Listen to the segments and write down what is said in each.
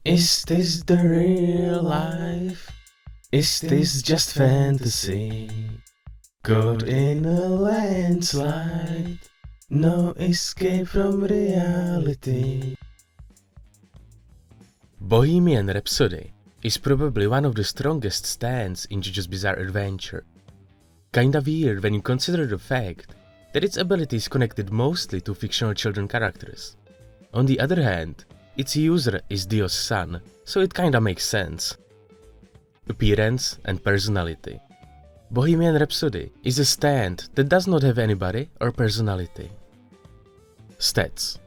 Is this the real life? Is this just fantasy? Caught in a landslide, no escape from reality. Bohemian Rhapsody is probably one of the strongest stands in JoJo's Bizarre Adventure. Kinda weird when you consider the fact that its ability is connected mostly to fictional children characters. On the other hand, its user is Dio's son, so it kinda makes sense. Appearance and personality. Bohemian Rhapsody is a stand that does not have any body or personality. Stats: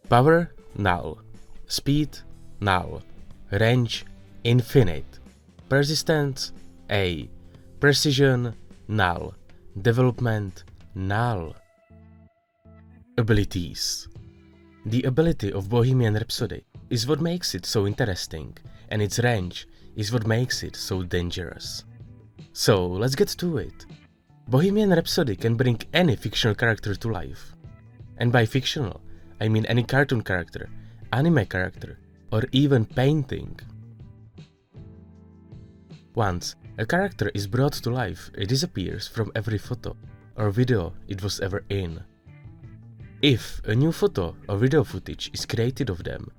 Power, null. Speed, null. Range, infinite. Persistence, A. Precision, null. Development, null. Abilities. The ability of Bohemian Rhapsody is what makes it so interesting, and its range is what makes it so dangerous. So let's get to it. Bohemian Rhapsody can bring any fictional character to life. And by fictional, I mean any cartoon character, anime character, or even painting. Once a character is brought to life, it disappears from every photo or video it was ever in. If a new photo or video footage is created of them,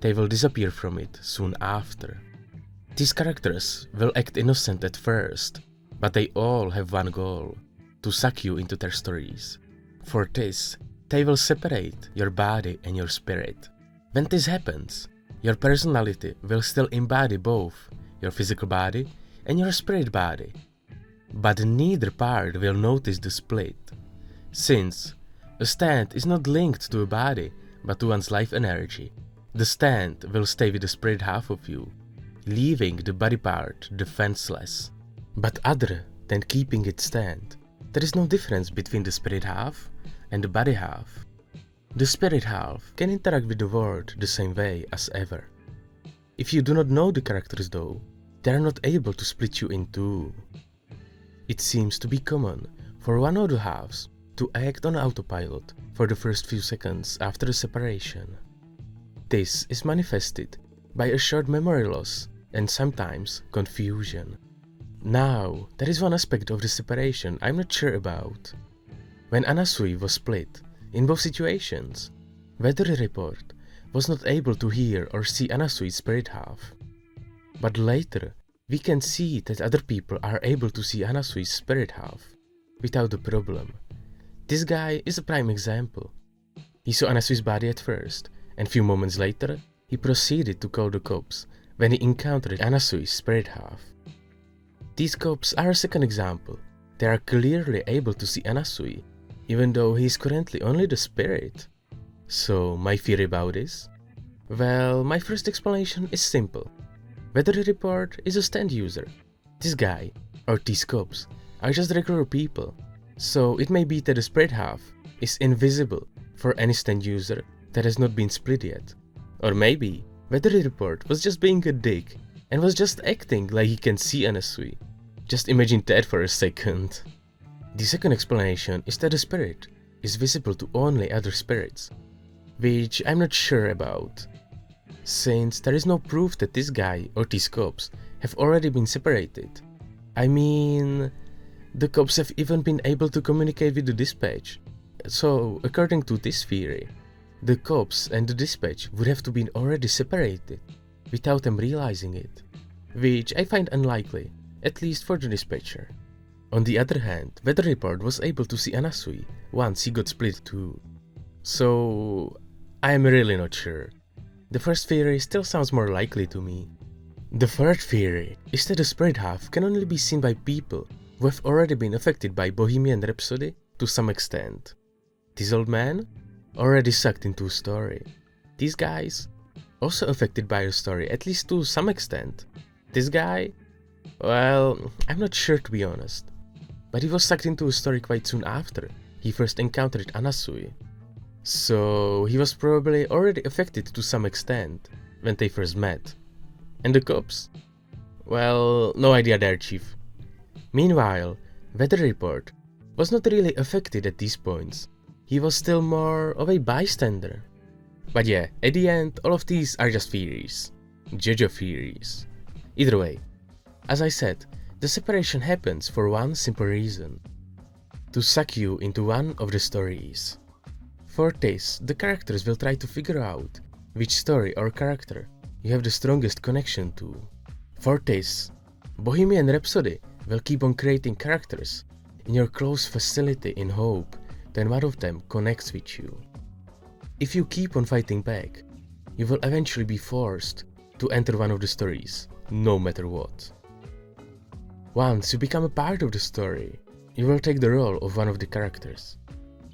they will disappear from it soon after. These characters will act innocent at first, but they all have one goal: to suck you into their stories. For this, they will separate your body and your spirit. When this happens, your personality will still embody both your physical body and your spirit body. But neither part will notice the split, since a stand is not linked to a body but to one's life energy. The stand will stay with the spirit half of you, leaving the body part defenseless. But other than keeping it stand, there is no difference between the spirit half and the body half. The spirit half can interact with the world the same way as ever. If you do not know the characters though, they are not able to split you in two. It seems to be common for one of the halves to act on autopilot for the first few seconds after the separation. This is manifested by a short memory loss and sometimes confusion. Now, there is one aspect of the separation I'm not sure about. When Anasui was split, in both situations, Weather Report was not able to hear or see Anasui's spirit half. But later, we can see that other people are able to see Anasui's spirit half without a problem. This guy is a prime example. He saw Anasui's body at first, and few moments later, he proceeded to call the cops when he encountered Anasui's spirit half. These cops are a second example. They are clearly able to see Anasui, even though he is currently only the spirit. So, my theory about this? Well, my first explanation is simple. Weather Report is a stand user. This guy, or these cops, are just regular people. So it may be that the spirit half is invisible for any stand user that has not been split yet. Or maybe Weather Report was just being a dick and was just acting like he can see Anasui. Just imagine that for a second. The second explanation is that the spirit is visible to only other spirits, which I'm not sure about, since there is no proof that this guy or these cops have already been separated. I mean, the cops have even been able to communicate with the dispatch, so according to this theory, the cops and the dispatch would have to be already separated without them realizing it, which I find unlikely, at least for the dispatcher. On the other hand, Weather Report was able to see Anasui once he got split too. So, I am really not sure. The first theory still sounds more likely to me. The third theory is that the spirit half can only be seen by people who have already been affected by Bohemian Rhapsody to some extent. This old man? Already sucked into a story. These guys? Also affected by a story, at least to some extent. This guy? Well, I'm not sure to be honest. But he was sucked into a story quite soon after he first encountered Anasui. So he was probably already affected to some extent when they first met. And the cops? Well, no idea there, Chief. Meanwhile, Weather Report was not really affected at these points. He was still more of a bystander. But yeah, at the end, all of these are just theories. JoJo theories. Either way, as I said, the separation happens for one simple reason: to suck you into one of the stories. For this, the characters will try to figure out which story or character you have the strongest connection to. For this, Bohemian Rhapsody will keep on creating characters in your close vicinity in hope that one of them connects with you. If you keep on fighting back, you will eventually be forced to enter one of the stories, no matter what. Once you become a part of the story, you will take the role of one of the characters.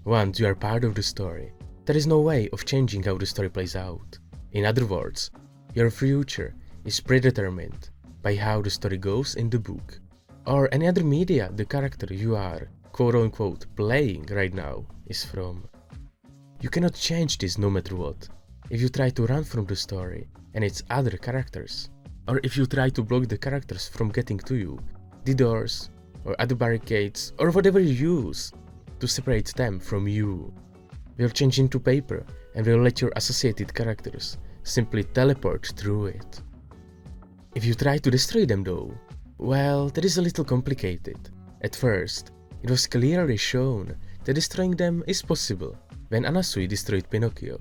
Once you are part of the story, there is no way of changing how the story plays out. In other words, your future is predetermined by how the story goes in the book, or any other media the character you are quote-unquote playing right now is from. You cannot change this no matter what. If you try to run from the story and its other characters, or if you try to block the characters from getting to you, the doors, or other barricades, or whatever you use to separate them from you, will change into paper and will let your associated characters simply teleport through it. If you try to destroy them though, well, that is a little complicated. At first, it was clearly shown that destroying them is possible when Anasui destroyed Pinocchio.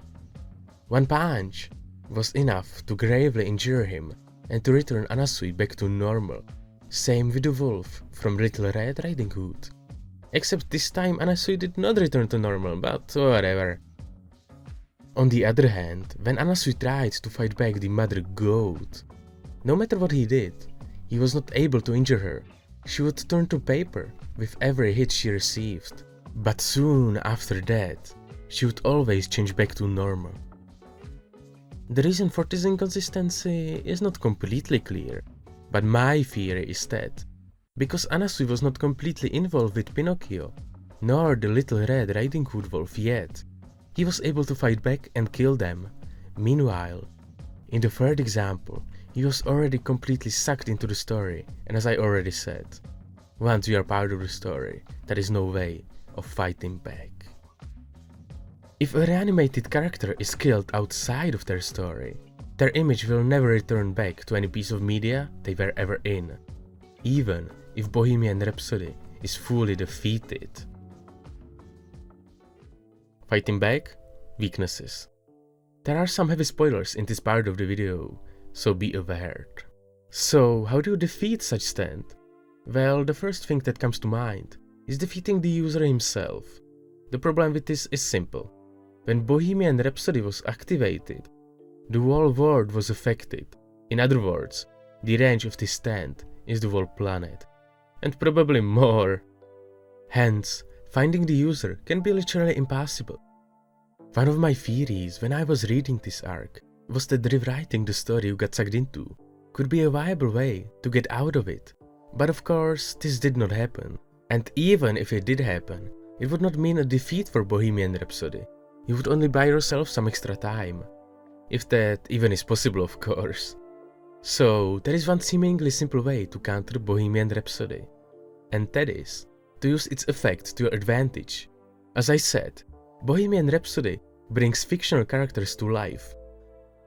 One punch was enough to gravely injure him and to return Anasui back to normal. Same with the wolf from Little Red Riding Hood. Except this time Anasui did not return to normal, but whatever. On the other hand, when Anasui tried to fight back the mother goat, no matter what he did, he was not able to injure her. She would turn to paper with every hit she received. But soon after that, she would always change back to normal. The reason for this inconsistency is not completely clear, but my theory is that because Anasui was not completely involved with Pinocchio, nor the Little Red Riding Hood wolf yet, he was able to fight back and kill them. Meanwhile, in the third example, he was already completely sucked into the story, and as I already said, once you are part of the story, there is no way of fighting back. If a reanimated character is killed outside of their story, their image will never return back to any piece of media they were ever in, even if Bohemian Rhapsody is fully defeated. Fighting back? Weaknesses. There are some heavy spoilers in this part of the video, so be aware. So, how do you defeat such stand? Well, the first thing that comes to mind is defeating the user himself. The problem with this is simple. When Bohemian Rhapsody was activated, the whole world was affected. In other words, the range of this stand is the whole planet, and probably more. Hence, finding the user can be literally impossible. One of my theories when I was reading this arc was that rewriting the story you got sucked into could be a viable way to get out of it. But of course, this did not happen. And even if it did happen, it would not mean a defeat for Bohemian Rhapsody. You would only buy yourself some extra time. If that even is possible, of course. So, there is one seemingly simple way to counter Bohemian Rhapsody. And that is to use its effect to your advantage. As I said, Bohemian Rhapsody brings fictional characters to life.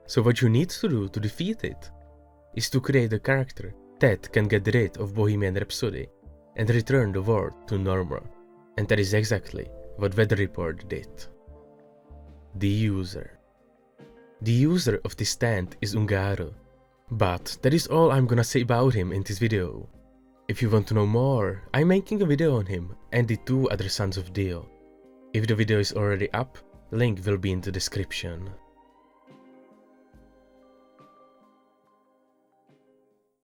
So what you need to do to defeat it is to create a character that can get rid of Bohemian Rhapsody and return the world to normal. And that is exactly what Weather Report did. The user. The user of this stand is Ungaro. But that is all I'm gonna say about him in this video. If you want to know more, I'm making a video on him and the two other sons of Dio. If the video is already up, the link will be in the description.